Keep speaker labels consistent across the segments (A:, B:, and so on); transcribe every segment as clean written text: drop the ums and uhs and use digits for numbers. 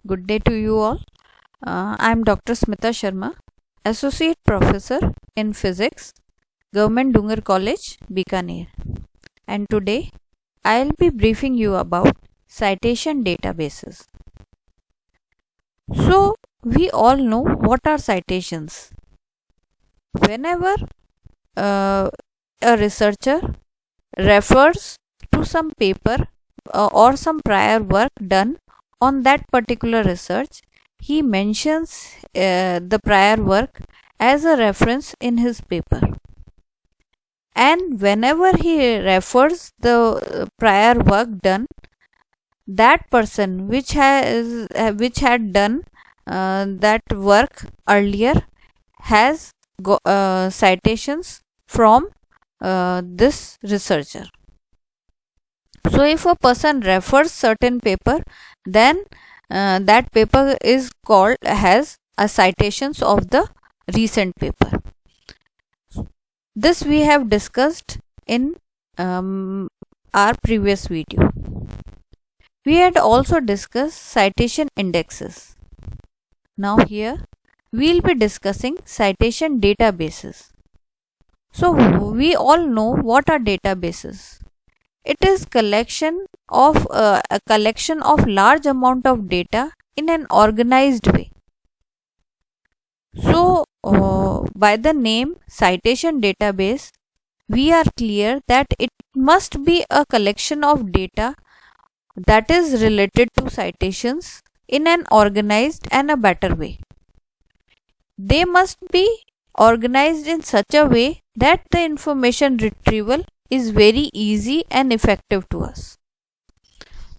A: Good day to you all. I am Dr. Smita Sharma, Associate Professor in Physics, Government Dungar College, Bikaner. And today I'll be briefing you about citation databases. So, we all know what are citations. Whenever a researcher refers to some paper or some prior work done on that particular research, he mentions the prior work as a reference in his paper. And whenever he refers the prior work done, that person which had done that work earlier has citations from this researcher. So if a person refers certain paper, then that paper is called has a citations of the recent paper. This we have discussed in our previous video. We had also discussed citation indexes. Now here we'll be discussing citation databases. So we all know what are databases. It is a collection of large amount of data in an organized way. So by the name citation database, we are clear that it must be a collection of data that is related to citations in an organized and a better way. They must be organized in such a way that the information retrieval is very easy and effective to us.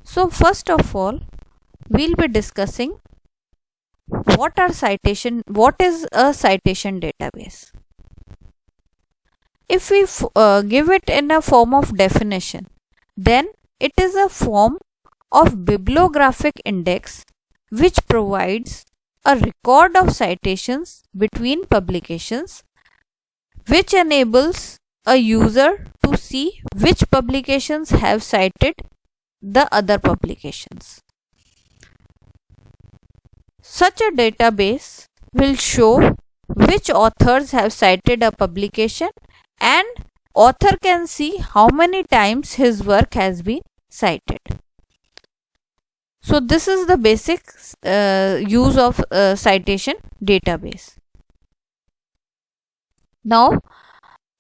A: So first of all, we'll be discussing what is a citation database. If we give it in a form of definition, then it is a form of bibliographic index which provides a record of citations between publications, which enables a user to see which publications have cited the other publications. Such a database will show which authors have cited a publication, and author can see how many times his work has been cited. So this is the basic use of citation database. Now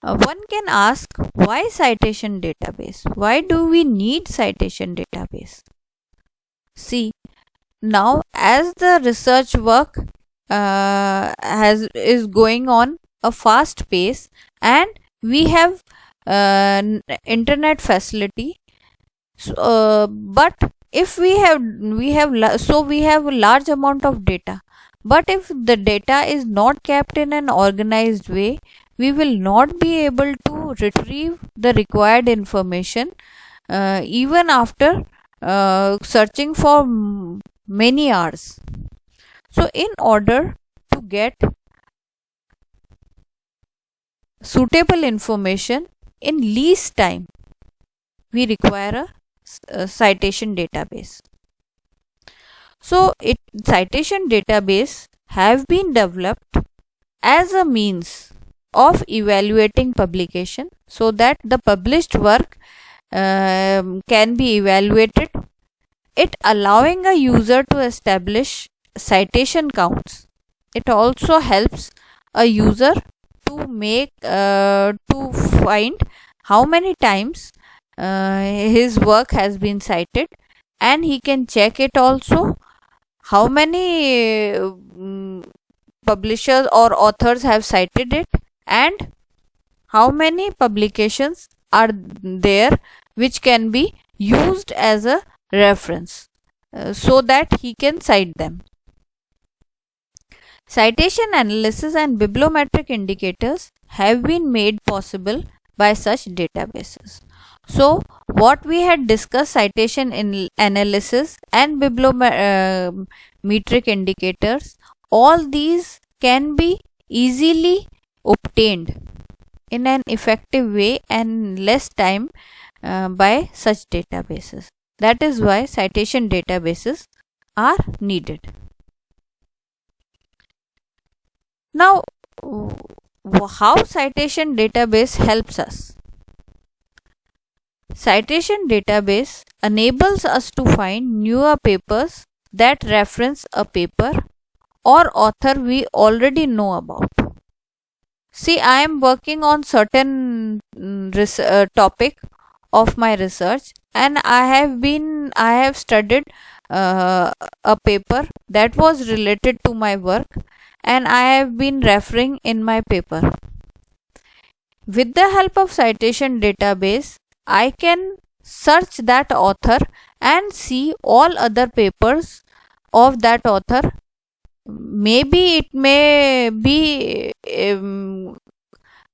A: one can ask, why citation database? Why do we need citation database? See, now as the research work is going on a fast pace, and we have internet facility, but if we have a large amount of data, but if the data is not kept in an organized way, we will not be able to retrieve the required information even after searching for many hours. So in order to get suitable information in least time, we require a citation database. So citation database have been developed as a means of evaluating publication, so that the published work can be evaluated, it allowing a user to establish citation counts. It also helps a user to find how many times his work has been cited, and he can check it also how many publishers or authors have cited it, and how many publications are there which can be used as a reference so that he can cite them. Citation analysis and bibliometric indicators have been made possible by such databases. So what we had discussed, citation analysis and bibliometric indicators, all these can be easily obtained in an effective way and less time by such databases. That is why citation databases are needed. Now, how citation database helps us? Citation database enables us to find newer papers that reference a paper or author we already know about. See, I am working on certain topic of my research, and I have studied a paper that was related to my work, and I have been referring in my paper. With the help of citation database, I can search that author and see all other papers of that author. Maybe it may be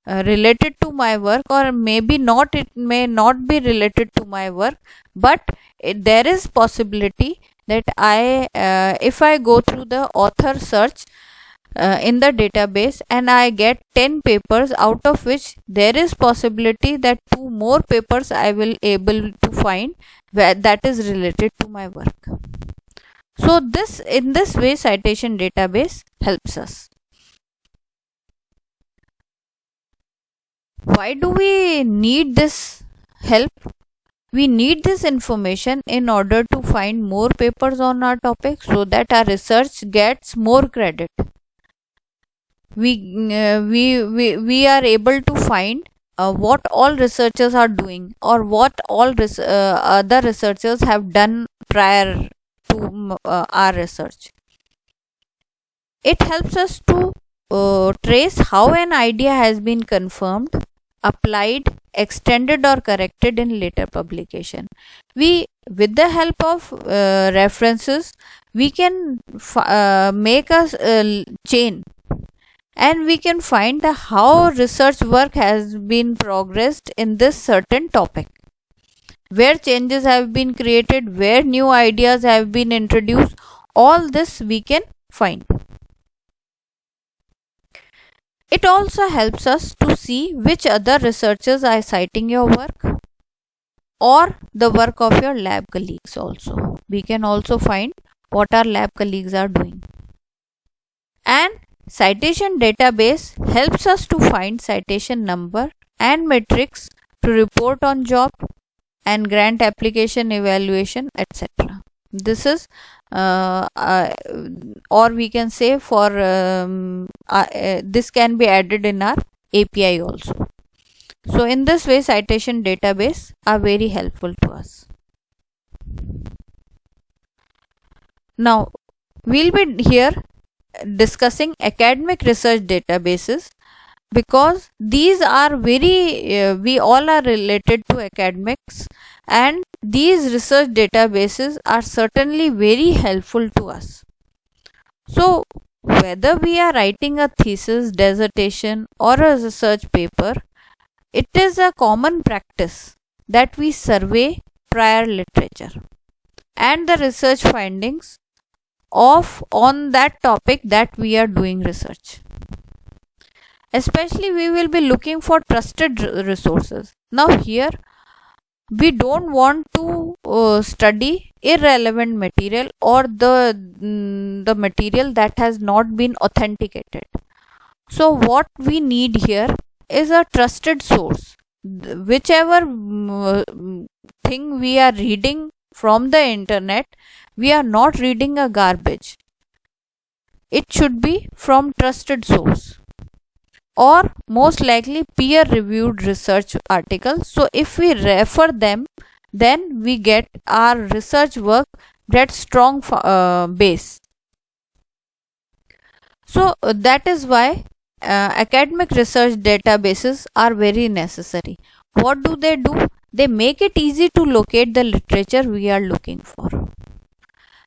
A: related to my work, or maybe not, it may not be related to my work, but there is possibility that if I go through the author search in the database and I get 10 papers, out of which there is possibility that 2 more papers I will able to find where that is related to my work. So in this way citation database helps us. Why do we need this help? We need this information in order to find more papers on our topic so that our research gets more credit. We are able to find what all researchers are doing, or what all other researchers have done prior to our research. It helps us to trace how an idea has been confirmed, applied, extended, or corrected in later publication. With the help of references, we can make a chain, and we can find how research work has been progressed in this certain topic, where changes have been created, where new ideas have been introduced. All this we can find. It also helps us to see which other researchers are citing your work, or the work of your lab colleagues also. We can also find what our lab colleagues are doing. And citation database helps us to find citation number and metrics to report on job and grant application evaluation, etc. This is or we can say for this can be added in our API also. So in this way citation database are very helpful to us. Now we'll be here discussing academic research databases, because these are very we all are related to academics, and these research databases are certainly very helpful to us. So whether we are writing a thesis, dissertation, or a research paper, it is a common practice that we survey prior literature and the research findings on that topic that we are doing research. Especially we will be looking for trusted resources. Now here we don't want to study irrelevant material, or the material that has not been authenticated. So what we need here is a trusted source. Whichever thing we are reading from the internet, we are not reading a garbage. It should be from trusted source, or most likely peer reviewed research articles. So if we refer them, then we get our research work get strong base. So that is why academic research databases are very necessary. What do? They make it easy to locate the literature we are looking for.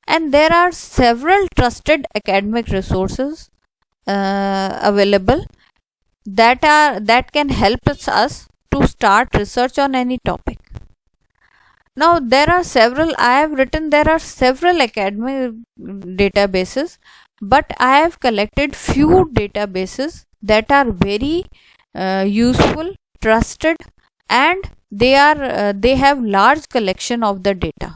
A: And there are several trusted academic resources available that can help us to start research on any topic. Now there are several academic databases, but I have collected few databases that are very useful, trusted, and they have large collection of the data.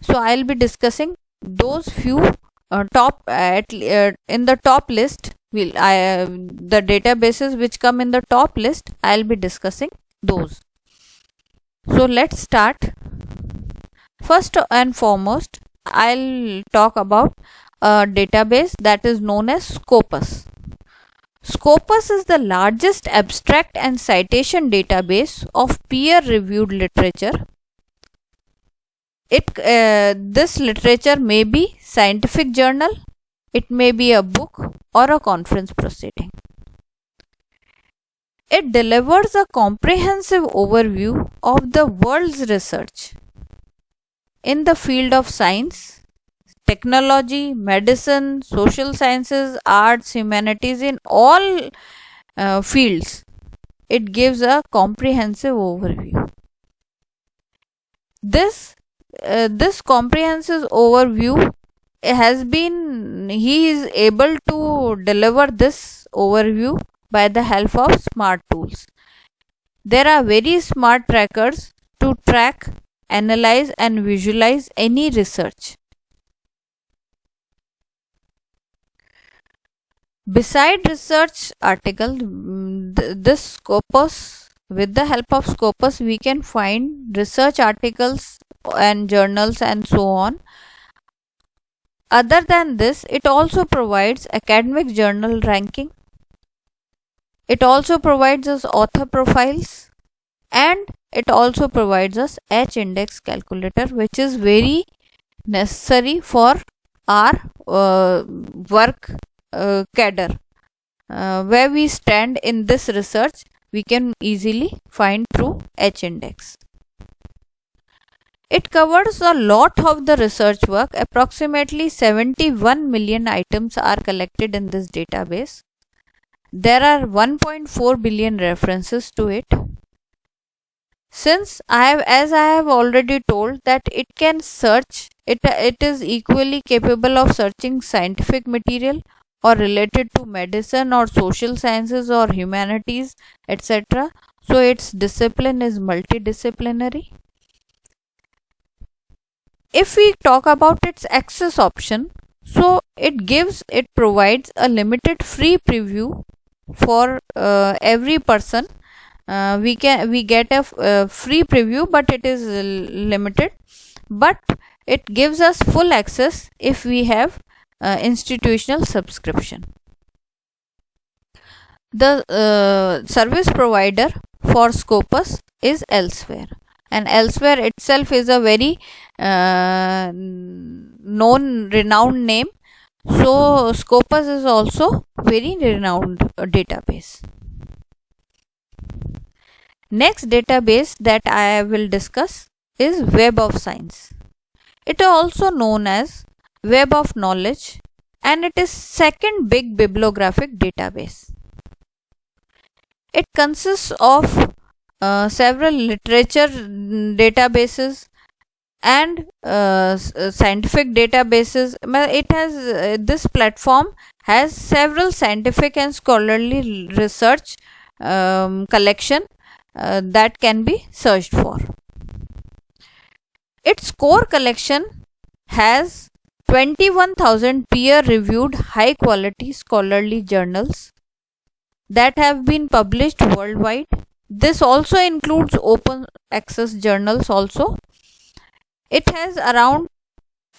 A: So I'll be discussing those few in the top list will the databases which come in the top list, I'll be discussing those. So let's start. First and foremost, I'll talk about a database that is known as Scopus. Scopus is the largest abstract and citation database of peer-reviewed literature. This literature may be scientific journal, it may be a book or a conference proceeding. It delivers a comprehensive overview of the world's research in the field of science, technology, medicine, social sciences, arts, humanities, in all fields. It gives a comprehensive overview. This comprehensive overview he is able to deliver this overview by the help of smart tools. There are very smart trackers to track, analyze and visualize any research. Beside research article, this Scopus, with the help of Scopus, we can find research articles and journals and so on. Other than this, it also provides academic journal ranking. It also provides us author profiles, and it also provides us H-index calculator, which is very necessary for our work cadre. Where we stand in this research, we can easily find through H-index. It covers a lot of the research work. Approximately 71 million items are collected in this database. There are 1.4 billion references to it. Since as I have already told that it can search, it is equally capable of searching scientific material or related to medicine or social sciences or humanities, etc. So its discipline is multidisciplinary. If we talk about its access option, so it provides a limited free preview for every person. We get a free preview, but it is limited. But it gives us full access if we have institutional subscription. The service provider for Scopus is Elsewhere, and Elsewhere itself is a very renowned name. So Scopus is also very renowned database. Next database that I will discuss is Web of Science. It is also known as Web of Knowledge, and it is second big bibliographic database. It consists of several literature databases and scientific databases. It has this platform has several scientific and scholarly research collection that can be searched for. Its core collection has 21,000 peer-reviewed high-quality scholarly journals that have been published worldwide. This also includes open access journals also. It has around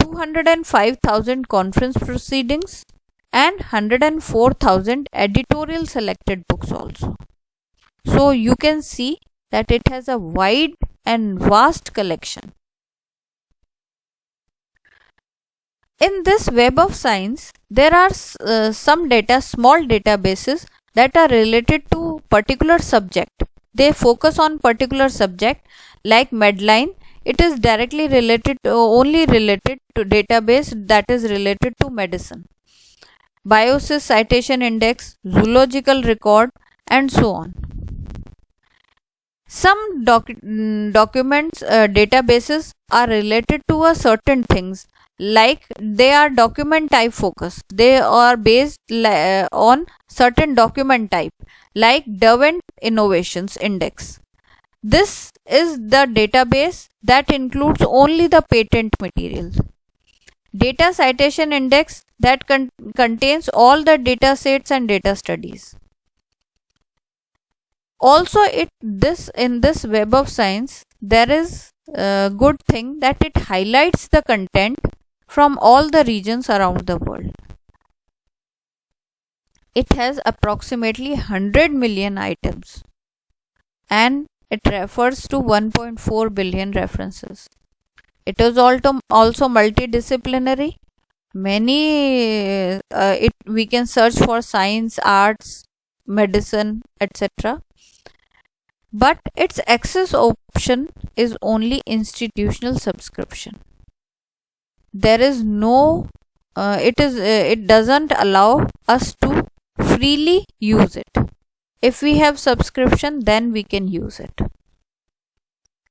A: 205,000 conference proceedings and 104,000 editorial selected books also. So you can see that it has a wide and vast collection. In this Web of Science, there are some small databases that are related to particular subject. They focus on particular subject, like Medline. It is directly only related to database that is related to medicine. Biosis Citation Index, Zoological Record, and so on. Some documents databases are related to a certain things, like they are document type focused. They are based on certain document type, like Derwent Innovations Index. This is the database that includes only the patent material. Data citation index that contains all the data sets and data studies. Also, in this Web of Science, there is a good thing that it highlights the content from all the regions around the world. It has approximately 100 million items and it refers to 1.4 billion references. It is also multidisciplinary. We can search for science, arts, medicine, etc. But its access option is only institutional subscription. There is no it doesn't allow us to freely use it. If we have subscription, then we can use it.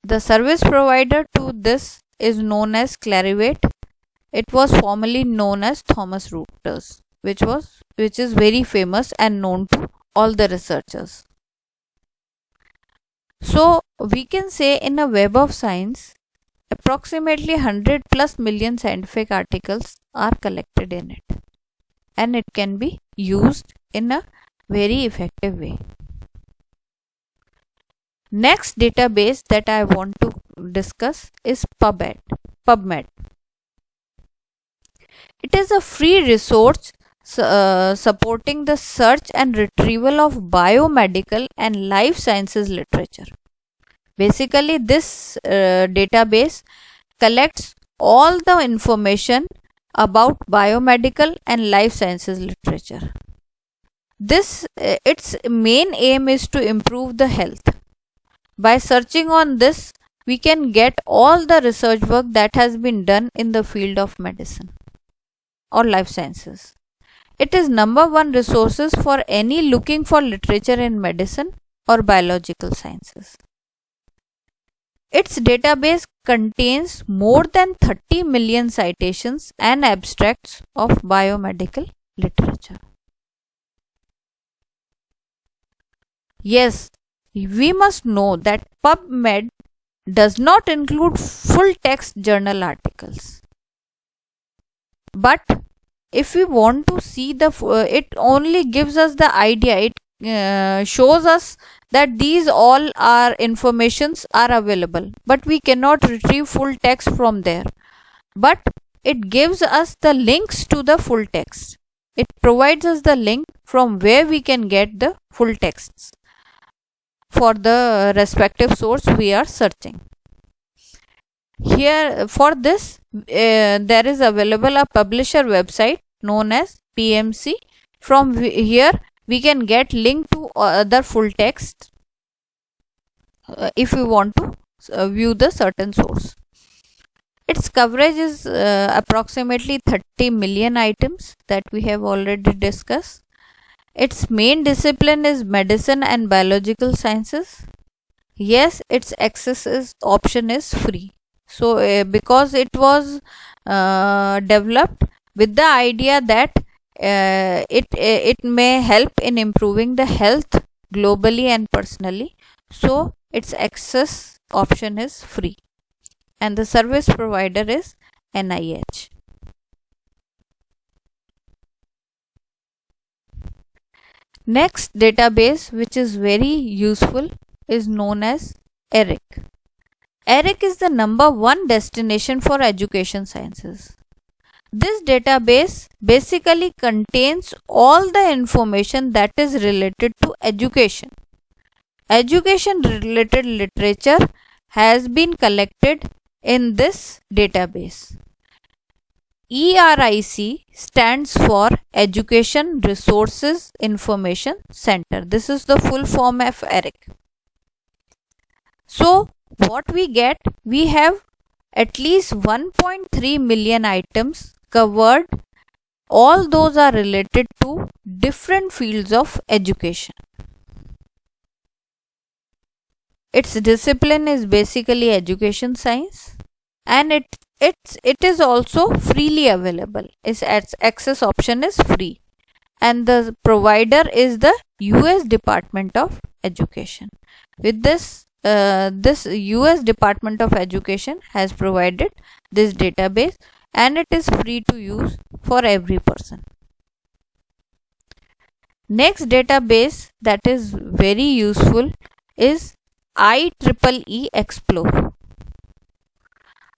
A: The service provider to this is known as Clarivate. It was formerly known as Thomson Reuters, which is very famous and known to all the researchers. So we can say in a Web of Science, approximately 100 plus million scientific articles are collected in it, and it can be used in a very effective way. Next database that I want to discuss is PubMed. It is a free resource supporting the search and retrieval of biomedical and life sciences literature. Basically, this database collects all the information about biomedical and life sciences literature. Its main aim is to improve the health. By searching on this, we can get all the research work that has been done in the field of medicine or life sciences. It is number one resources for any looking for literature in medicine or biological sciences. Its database contains more than 30 million citations and abstracts of biomedical literature. Yes, we must know that PubMed does not include full text journal articles. But if we want to see it only gives us the idea. It shows us that these all our informations are available, but we cannot retrieve full text from there. But it gives us the links to the full text. It provides us the link from where we can get the full texts for the respective source we are searching. Here for this there is available a publisher website known as PMC. From here we can get link to other full text if we want to view the certain source. Its coverage is approximately 30 million items that we have already discussed. Its main discipline is medicine and biological sciences. Yes, its access option is free. So because it was developed with the idea that it may help in improving the health globally and personally, so its access option is free, and the service provider is NIH. Next database which is very useful is known as ERIC. ERIC is the number one destination for education sciences. This database basically contains all the information that is related to education. Education related literature has been collected in this database. ERIC stands for Education Resources Information Center. This is the full form of ERIC. So what we get, we have at least 1.3 million items covered. All those are related to different fields of education. Its discipline is basically education science, and it is also freely available. Its access option is free, and the provider is the US Department of Education. With this US Department of Education has provided this database, and it is free to use for every person. Next database that is very useful is IEEE Explore.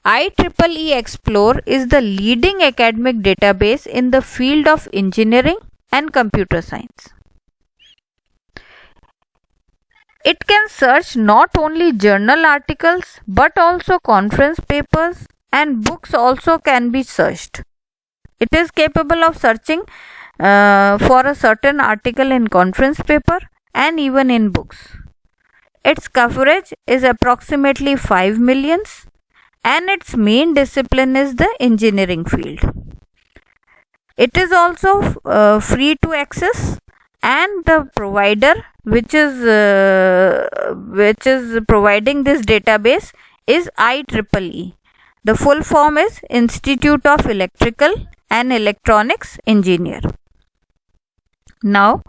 A: IEEE Explore is the leading academic database in the field of engineering and computer science. It can search not only journal articles but also conference papers, and books also can be searched. It is capable of searching for a certain article in conference paper and even in books. Its coverage is approximately 5 millions and its main discipline is the engineering field. It is also free to access, and the provider which is providing this database is IEEE. The full form is Institute of Electrical and Electronics Engineer. Now,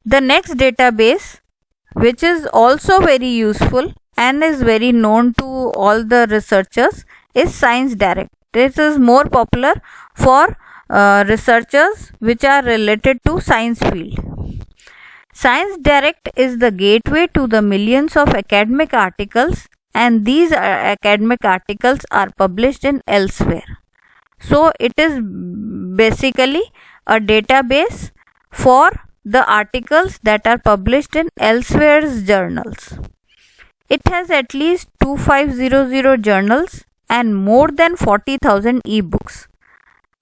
A: the next database, which is also very useful and is very known to all the researchers, is Science Direct. This is more popular for researchers which are related to science field. Science Direct is the gateway to the millions of academic articles, and these academic articles are published in elsewhere. So it is basically a database for the articles that are published in elsewhere's journals. It has at least 2500 journals and more than 40,000 ebooks.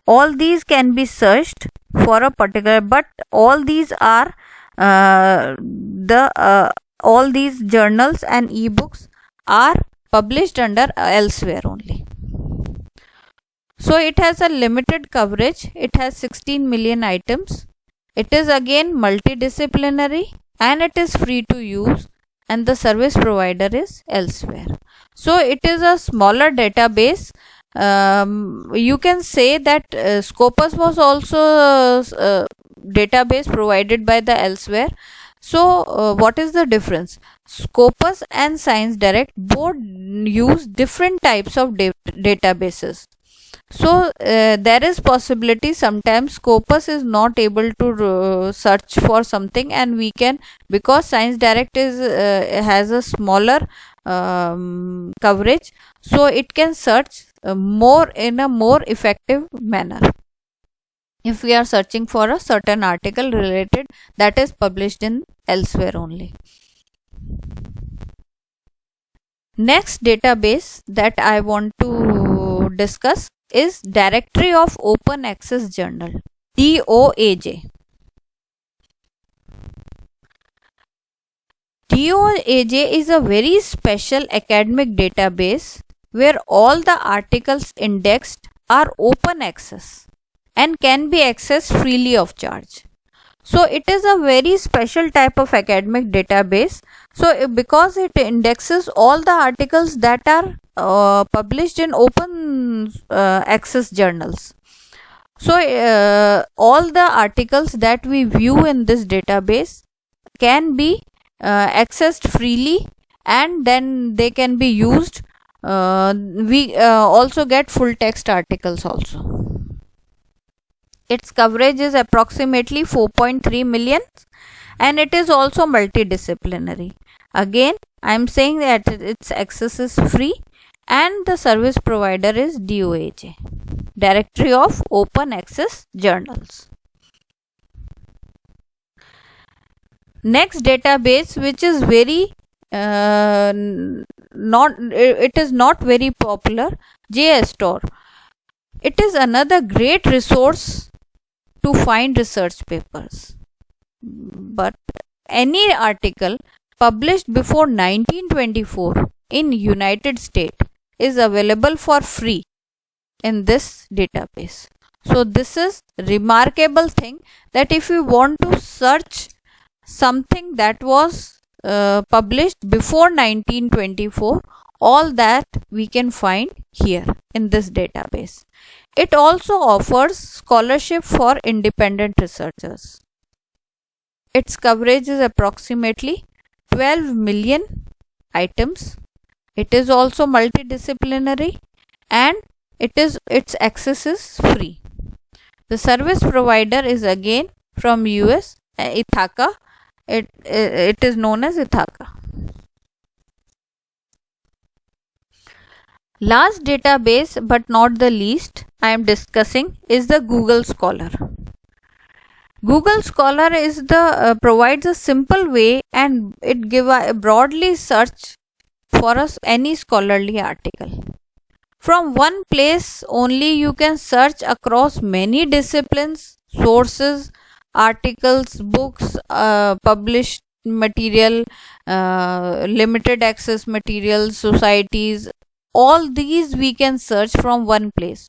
A: All these can be searched for a particular, but all these are all these journals and ebooks are published under elsewhere only. So it has a limited coverage. It has 16 million items. It is again multidisciplinary and it is free to use, and the service provider is elsewhere. So it is a smaller database. You can say that Scopus was also a database provided by the elsewhere. So what is the difference? Scopus and Science Direct both use different types of databases. So there is possibility sometimes Scopus is not able to search for something, and we can, because Science Direct is has a smaller coverage, so it can search more in a more effective manner if we are searching for a certain article related that is published in elsewhere only. Next database that I want to discuss is Directory of Open Access Journal, DOAJ. DOAJ is a very special academic database where all the articles indexed are open access and can be accessed freely of charge. So it is a very special type of academic database. So because it indexes all the articles that are published in open access journals. So all the articles that we view in this database can be accessed freely, and then they can be used. We also get full text articles also. Its coverage is approximately 4.3 million and it is also multidisciplinary. Again, I am saying that its access is free and the service provider is DOAJ, Directory of Open Access Journals. Next database, which is very it is not very popular, JSTOR. It is another great resource to find research papers, but any article published before 1924 in United States is available for free in this database. So this is remarkable thing, that if you want to search something that was published before 1924, all that we can find here in this database. It also offers scholarship for independent researchers. Its coverage is approximately 12 million items. It is also multidisciplinary and its access is free. The service provider is again from US, Ithaka. It is known as Ithaka. Last database, but not the least, I am discussing is the Google Scholar. Google Scholar is provides a simple way, and it give a broadly search for us any scholarly article. From one place only you can search across many disciplines, sources, articles, books, published material, limited access materials, societies. All these we can search from one place.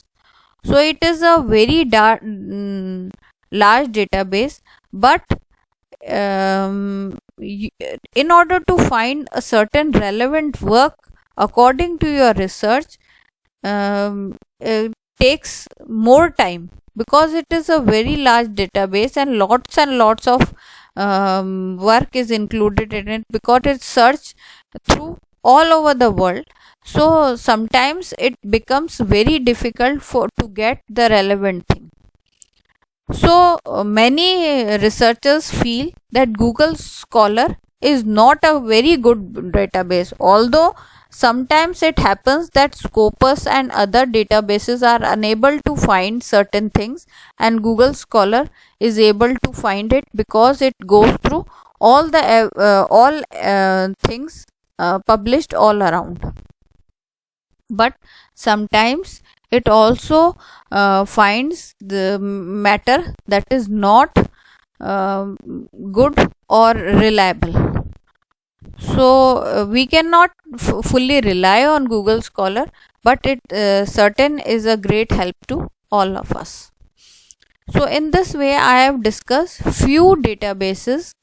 A: So it is a very large database, but in order to find a certain relevant work according to your research, it takes more time, because it is a very large database and lots of work is included in it, because it's searched through all over the world. So sometimes it becomes very difficult to get the relevant thing. So many researchers feel that Google Scholar is not a very good database, although sometimes it happens that Scopus and other databases are unable to find certain things, and Google Scholar is able to find it because it goes through all things published all around. But sometimes it also finds the matter that is not good or reliable. So we cannot fully rely on Google Scholar, but it certain is a great help to all of us. So in this way I have discussed few databases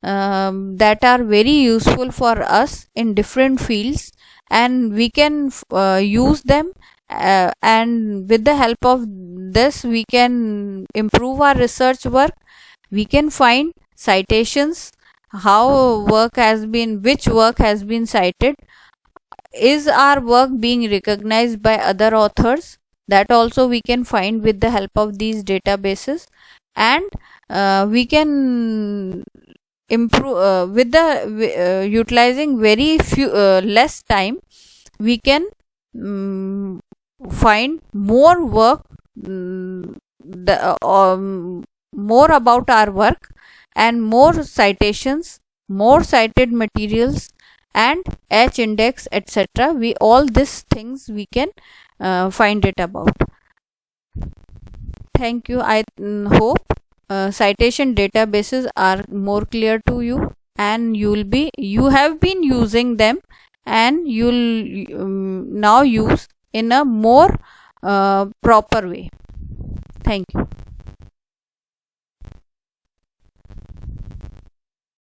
A: that are very useful for us in different fields, and we can use them, and with the help of this we can improve our research work. We can find citations, which work has been cited, is our work being recognized by other authors, that also we can find with the help of these databases. And we can improve with the utilizing very few less time, we can find more work, more about our work, and more citations, more cited materials, and H index, etc. We all these things we can find it about. Thank you. I hope citation databases are more clear to you, and you have been using them, and you'll now use in a more proper way. Thank you.